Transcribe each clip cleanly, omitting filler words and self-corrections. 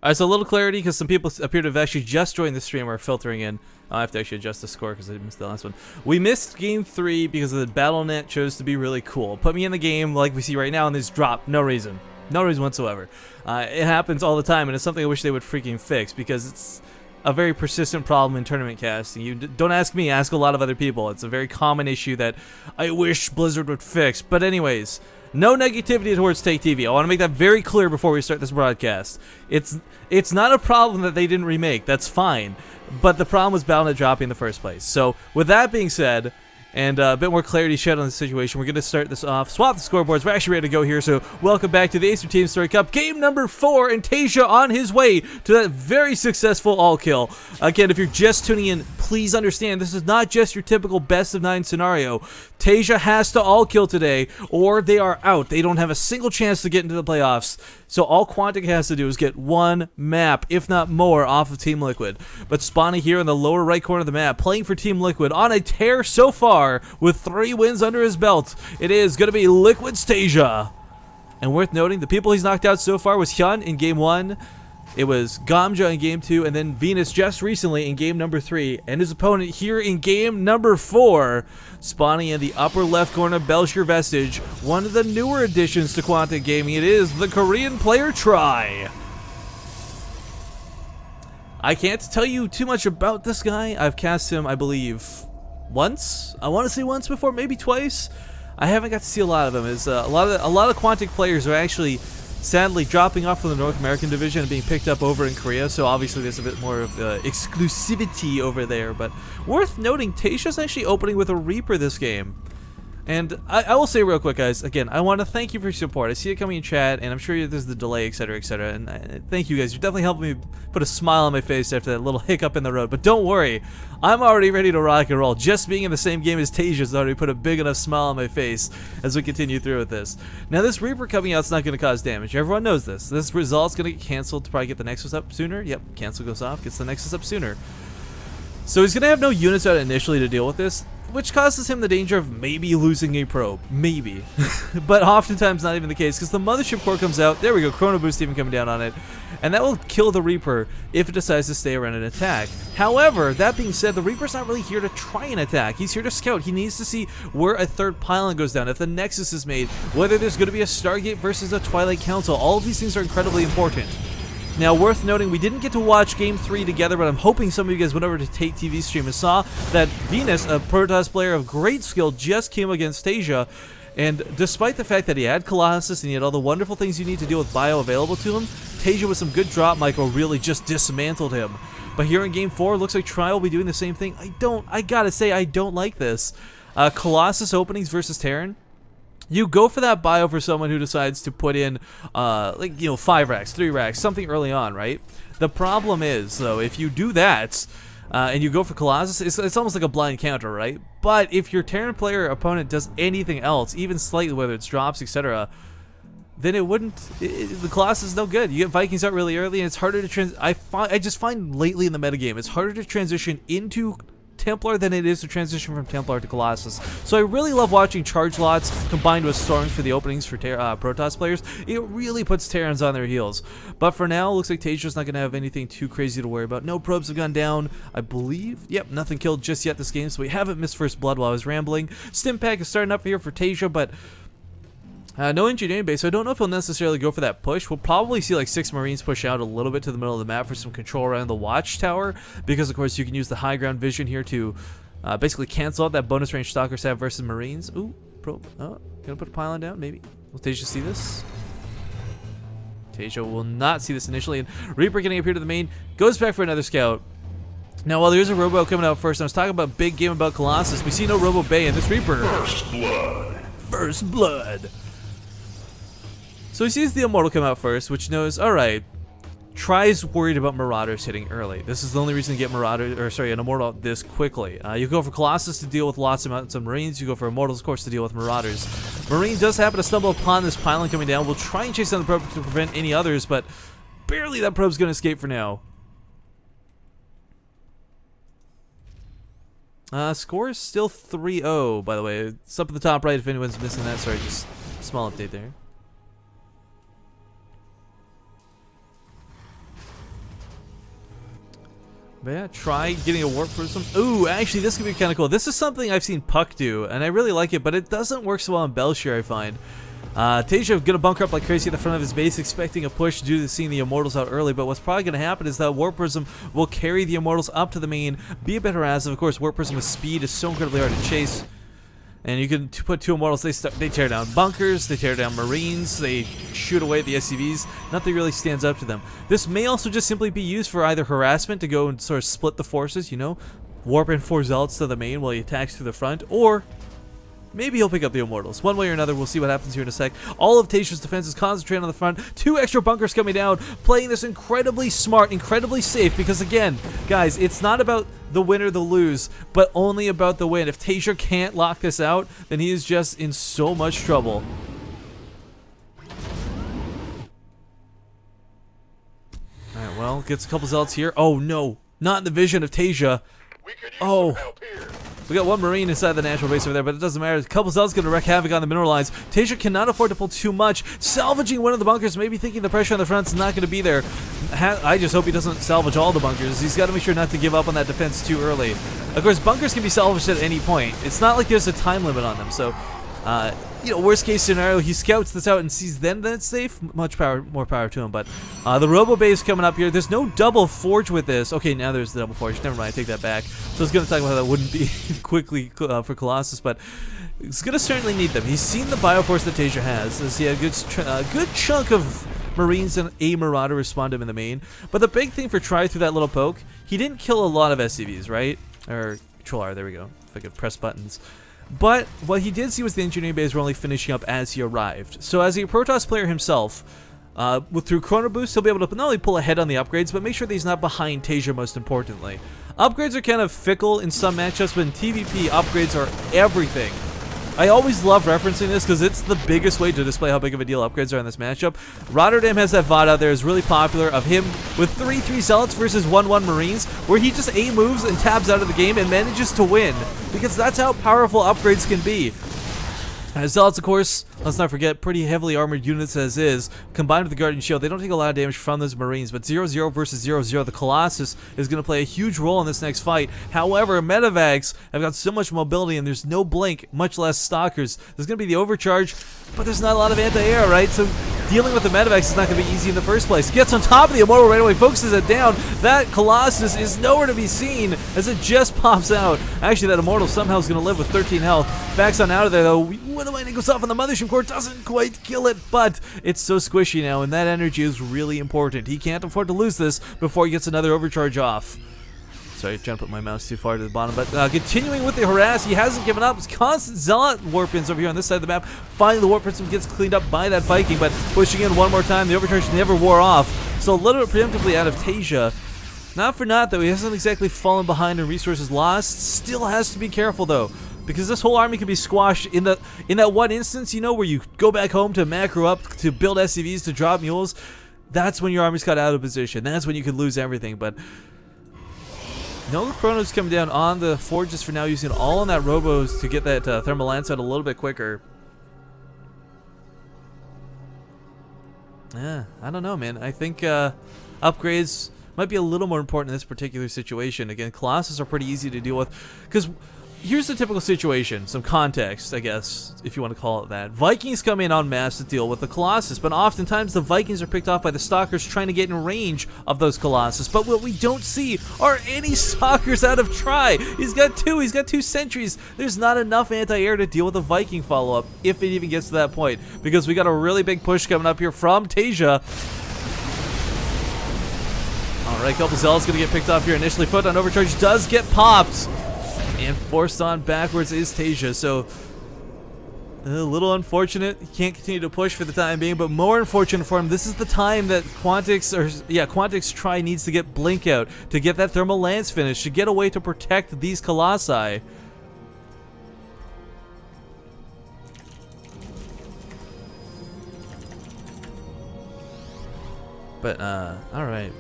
Alright, so a little clarity because some people appear to have actually just joined the stream or are filtering in. I have to actually adjust the score because I missed the last one. We missed game 3 because the BattleNet chose to be really cool. Put me in the game like we see right now and this drop. No reason. No reason whatsoever. It happens all the time and it's something I wish they would freaking fix because it's a very persistent problem in tournament casting. You don't ask me, ask a lot of other people. It's a very common issue that I wish Blizzard would fix. But anyways, no negativity towards Take TV. I want to make that very clear before we start this broadcast. It's not a problem that they didn't remake. That's fine. But the problem was BattleNet dropping in the first place. So with that being said, and a bit more clarity shed on the situation, we're going to start this off, swap the scoreboards. We're actually ready to go here, so welcome back to the Acer Team Story Cup, game number 4, and Taeja on his way to that very successful all-kill. Again, if you're just tuning in, please understand, this is not just your typical best-of-9 scenario. Taeja has to all-kill today, or they are out. They don't have a single chance to get into the playoffs. So all Quantic has to do is get one map, if not more, off of Team Liquid. But spawning here in the lower right corner of the map, playing for Team Liquid on a tear so far with 3 wins under his belt, it is going to be Liquid's Taeja. And worth noting, the people he's knocked out so far was Hyun in Game 1, it was Gamja in Game 2, and then Venus just recently in Game number 3. And his opponent here in Game number 4, spawning in the upper left corner, Belshir Vestige, one of the newer additions to Quantic Gaming. It is the Korean player Try. I can't tell you too much about this guy. I've cast him, I believe, once. I want to say once before, maybe twice. I haven't got to see a lot of him. It's, a lot of Quantic players are actually sadly dropping off from the North American division and being picked up over in Korea, so obviously there's a bit more of exclusivity over there. But worth noting, Taeja's actually opening with a Reaper this game. And I will say real quick, guys, again, I want to thank you for your support. I see it coming in chat, and I'm sure there's the delay, etc., etc., and thank you guys. You're definitely helping me put a smile on my face after that little hiccup in the road. But don't worry, I'm already ready to rock and roll. Just being in the same game as Taeja's already put a big enough smile on my face as we continue through with this. Now, this Reaper coming out is not going to cause damage. Everyone knows this. This result's going to get canceled to probably get the Nexus up sooner. Yep, cancel goes off, gets the Nexus up sooner. So he's going to have no units out initially to deal with this, which causes him the danger of maybe losing a probe. Maybe. But oftentimes not even the case, because the Mothership Core comes out, there we go, Chrono Boost even coming down on it, and that will kill the Reaper if it decides to stay around and attack. However, that being said, the Reaper's not really here to try and attack. He's here to scout. He needs to see where a third pylon goes down, if the Nexus is made, whether there's going to be a Stargate versus a Twilight Council. All of these things are incredibly important. Now, worth noting, we didn't get to watch Game 3 together, but I'm hoping some of you guys went over to Take TV stream and saw that Venus, a Protoss player of great skill, just came against Taeja. And despite the fact that he had Colossus and he had all the wonderful things you need to deal with bio available to him, Taeja with some good drop micro really just dismantled him. But here in Game 4, looks like Tri will be doing the same thing. I gotta say, I don't like this. Colossus openings versus Terran. You go for that bio for someone who decides to put in, 5 racks, 3 racks, something early on, right? The problem is, though, if you do that, and you go for Colossus, it's almost like a blind counter, right? But if your Terran player opponent does anything else, even slightly, whether it's drops, etc., then it wouldn't. The Colossus is no good. You get Vikings out really early, and it's harder to I just find lately in the metagame, it's harder to transition into Templar than it is to transition from Templar to Colossus. So I really love watching charge lots combined with storms for the openings for Protoss players. It really puts Terrans on their heels. But for now, it looks like Taeja's not going to have anything too crazy to worry about. No probes have gone down, I believe. Yep, nothing killed just yet this game, so we haven't missed first blood while I was rambling. Stim pack is starting up here for Taeja, but no engineering base, so I don't know if he'll necessarily go for that push. We'll probably see like 6 Marines push out a little bit to the middle of the map for some control around the watchtower, because of course you can use the high ground vision here to basically cancel out that bonus range Stalkers have versus Marines. Ooh, probe. Oh, gonna put a pylon down, maybe. Will Taeja see this? Taeja will not see this initially, and Reaper getting up here to the main, goes back for another scout. Now, while there's a Robo coming out first, I was talking about big game about Colossus, we see no Robo Bay in this Reaper. First blood. First blood. So he sees the Immortal come out first, which knows, alright, Try's worried about Marauders hitting early. This is the only reason to get an Immortal out this quickly. You go for Colossus to deal with lots of Marines, you go for Immortals, of course, to deal with Marauders. Marine does happen to stumble upon this pylon coming down. We'll try and chase down the probe to prevent any others, but barely that probe's going to escape for now. Score is still 3-0, by the way. It's up at the top right if anyone's missing that. Sorry, just small update there. But yeah, try getting a warp prism. Ooh, actually, this could be kind of cool. This is something I've seen Puck do, and I really like it, but it doesn't work so well in Belshire, I find. Taeja gonna bunker up like crazy at the front of his base, expecting a push due to seeing the Immortals out early, but what's probably gonna happen is that Warp Prism will carry the Immortals up to the main, be a bit harassive. Of course, Warp Prism with speed is so incredibly hard to chase. And you can put two Immortals, they tear down bunkers, they tear down Marines, they shoot away at the SCVs. Nothing really stands up to them. This may also just simply be used for either harassment to go and sort of split the forces, you know, warp in 4 Zealots to the main while he attacks through the front, or maybe he'll pick up the Immortals. One way or another, we'll see what happens here in a sec. All of Taeja's defense is concentrated on the front. 2 extra bunkers coming down, playing this incredibly smart, incredibly safe, because again, guys, it's not about the win or the lose, but only about the win. If Taeja can't lock this out, then he is just in so much trouble. Alright, well, gets a couple Zealots here. Oh no, not in the vision of Taeja. Oh. We got 1 Marine inside the natural base over there, but it doesn't matter. A couple Zealots going to wreak havoc on the mineral lines. Taeja cannot afford to pull too much. Salvaging one of the bunkers, maybe thinking the pressure on the front's not going to be there. I just hope he doesn't salvage all the bunkers. He's got to make sure not to give up on that defense too early. Of course, bunkers can be salvaged at any point. It's not like there's a time limit on them, so you know, worst case scenario, he scouts this out and sees then that it's safe. Much power, more power to him. But the Robo Base coming up here. There's no double forge with this. Okay, now there's the double forge. Never mind, I take that back. So I was going to talk about how that wouldn't be quickly for Colossus, but he's going to certainly need them. He's seen the Bioforce that Taeja has. As he had a good chunk of Marines and a Marauder respond to him in the main. But the big thing for Try through that little poke, he didn't kill a lot of SCVs, right? Or Control R, there we go. If I could press buttons. But what he did see was the engineering bays were only finishing up as he arrived. So as a Protoss player himself, through Chrono Boost, he'll be able to not only pull ahead on the upgrades, but make sure that he's not behind Taeja most importantly. Upgrades are kind of fickle in some matchups, but in TVP, upgrades are everything. I always love referencing this because it's the biggest way to display how big of a deal upgrades are in this matchup. Rotterdam has that VOD out there, is really popular, of him with 3-3 Zealots versus 1-1 Marines, where he just A moves and tabs out of the game and manages to win, because that's how powerful upgrades can be. Zealots, of course, let's not forget, pretty heavily armored units as is. Combined with the Guardian Shield, they don't take a lot of damage from those Marines, but 0-0 versus 0-0, the Colossus is going to play a huge role in this next fight. However, Medivacs have got so much mobility and there's no blink, much less Stalkers. There's going to be the overcharge, but there's not a lot of anti-air, right? So dealing with the Medivacs is not going to be easy in the first place. Gets on top of the Immortal right away, focuses it down. That Colossus is nowhere to be seen as it just pops out. Actually, that Immortal somehow is going to live with 13 health. Backs on out of there, though. When goes off on the Mothership Core, doesn't quite kill it, but it's so squishy now, and that energy is really important. He can't afford to lose this before he gets another overcharge off. Sorry, trying to put my mouse too far to the bottom, but continuing with the harass, he hasn't given up. It's constant Zealot warp-ins over here on this side of the map. Finally, the warp prism gets cleaned up by that Viking, but pushing in one more time, the overcharge never wore off. So a little bit preemptively out of Taeja. Not for naught, though, he hasn't exactly fallen behind in resources lost. Still has to be careful, though, because this whole army can be squashed in that one instance, you know, where you go back home to macro up, to build SCVs, to drop mules. That's when your army's got out of position. That's when you could lose everything. But no Chronos coming down on the forges for now, using all on that Robos to get that thermal lance out a little bit quicker. Yeah, I don't know, man. I think upgrades might be a little more important in this particular situation. Again, Colossus are pretty easy to deal with, because here's the typical situation, some context, I guess, if you want to call it that. Vikings come in en masse to deal with the Colossus, but oftentimes the Vikings are picked off by the Stalkers trying to get in range of those Colossus. But what we don't see are any Stalkers out of Try. He's got two sentries. There's not enough anti-air to deal with a Viking follow-up, if it even gets to that point, because we got a really big push coming up here from Taeja. Alright, couple Zealots gonna get picked off here initially. Photon overcharge does get popped, and forced on backwards is Taeja, so a little unfortunate. He can't continue to push for the time being, but more unfortunate for him, this is the time that Quantic's Try needs to get Blink out, to get that thermal lance finish, to get a way to protect these Colossi. But, alright.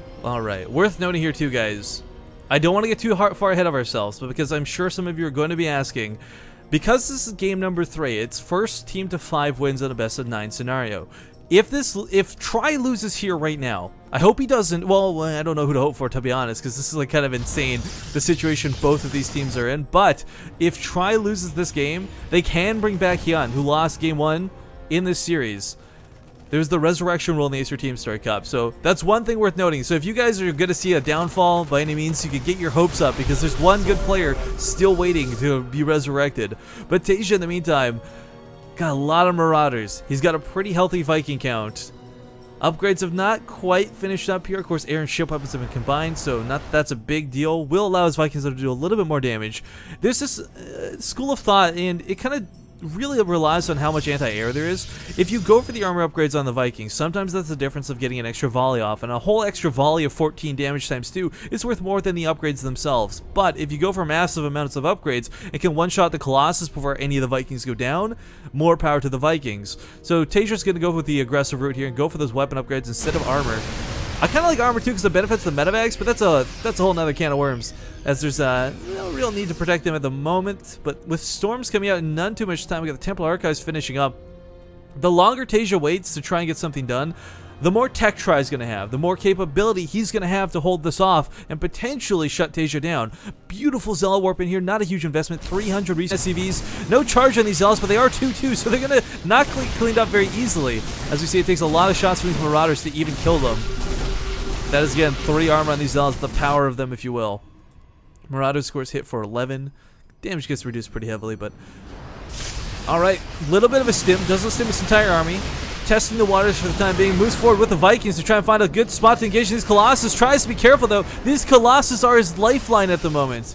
Worth noting here too, guys. I don't want to get too far ahead of ourselves, but because I'm sure some of you are going to be asking, because this is game number 3, it's first team to 5 wins in a best of 9 scenario. If Tri loses here right now, I hope he doesn't. Well, I don't know who to hope for, to be honest, because this is like kind of insane, the situation both of these teams are in. But if Tri loses this game, they can bring back Hyun, who lost game 1 in this series. There's the resurrection rule in the Acer Team Story Cup, so that's one thing worth noting. So if you guys are going to see a downfall by any means, you can get your hopes up, because there's one good player still waiting to be resurrected. But Taeja, in the meantime, got a lot of Marauders. He's got a pretty healthy Viking count. Upgrades have not quite finished up here. Of course, air and ship weapons have been combined, so not that that's a big deal. Will allow his Vikings to do a little bit more damage. There's this school of thought, and it kind of really relies on how much anti-air there is. If you go for the armor upgrades on the Vikings, sometimes that's the difference of getting an extra volley off, and a whole extra volley of 14 damage times 2 is worth more than the upgrades themselves. But if you go for massive amounts of upgrades and can one-shot the Colossus before any of the Vikings go down, more power to the Vikings. So Taeja's going to go with the aggressive route here and go for those weapon upgrades instead of armor. I kind of like armor too because it benefits the medevacs, but that's a whole nother can of worms, as there's no real need to protect them at the moment. But with storms coming out in none too much time, we got the Templar Archives finishing up. The longer Taeja waits to try and get something done, the more tech Tri's going to have, the more capability he's going to have to hold this off and potentially shut Taeja down. Beautiful Zealot Warp in here, not a huge investment, 300 recent SCVs, no charge on these Zealots, but they are 2-2, so they're going to not cleaned up very easily. As we see, it takes a lot of shots from these Marauders to even kill them. That is, again, 3 armor on these Zealots, the power of them, if you will. Marauders scores hit for 11. Damage gets reduced pretty heavily, but... Alright, little bit of a stim. Doesn't stim his entire army. Testing the waters for the time being. Moves forward with the Vikings to try and find a good spot to engage these Colossus. Tries to be careful, though. These Colossus are his lifeline at the moment.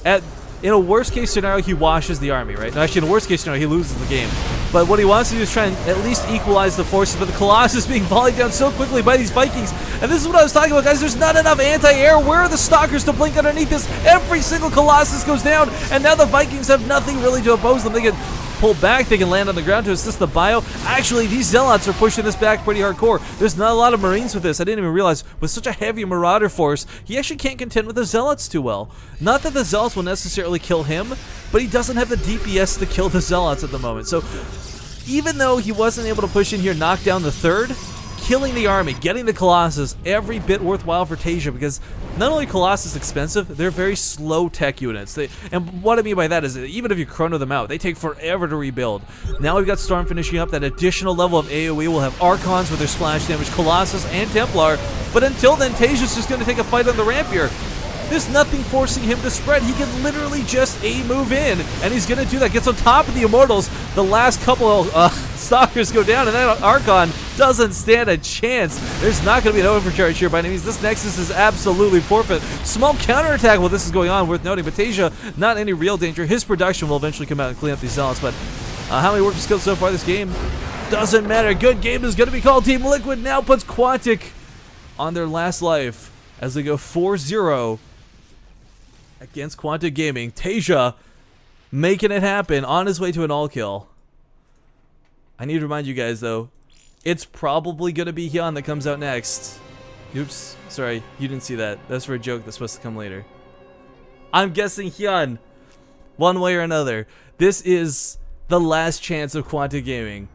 In a worst-case scenario, he washes the army, right? No, actually, in a worst-case scenario, he loses the game. But what he wants to do is try and at least equalize the forces, but the Colossus being volleyed down so quickly by these Vikings. And this is what I was talking about, guys. There's not enough anti-air. Where are the Stalkers to blink underneath this? Every single Colossus goes down, and now the Vikings have nothing really to oppose them. They can pull back, they can land on the ground to assist the bio. Actually, these Zealots are pushing this back pretty hardcore. There's not a lot of Marines with this. I didn't even realize with such a heavy Marauder force, he actually can't contend with the Zealots too well. Not that the Zealots will necessarily kill him, but he doesn't have the DPS to kill the Zealots at the moment. So even though he wasn't able to push in here, knock down the 3rd, killing the army, getting the Colossus, every bit worthwhile for Taeja, because not only Colossus expensive, they're very slow tech units. And what I mean by that is that even if you chrono them out, they take forever to rebuild. Now we've got Storm finishing up. That additional level of AoE will have Archons with their splash damage, Colossus and Templar. But until then, Taeja's just going to take a fight on the ramp here. There's nothing forcing him to spread. He can literally just move in, and he's going to do that. Gets on top of the Immortals. The last couple of Stalkers go down, and then Archon doesn't stand a chance. There's not going to be an overcharge here by any means. This Nexus is absolutely forfeit. Small counterattack while this is going on, worth noting, but Taeja, not any real danger. His production will eventually come out and clean up these Zealots, but how many working skills so far this game? Doesn't matter. Good game is going to be called. Team Liquid now puts Quantic on their last life as they go 4-0 against Quantic Gaming. Taeja making it happen on his way to an all-kill. I need to remind you guys, though, it's probably going to be Hyun that comes out next. Oops, sorry, you didn't see that. That's for a joke that's supposed to come later. I'm guessing Hyun, one way or another. This is the last chance of Quantic Gaming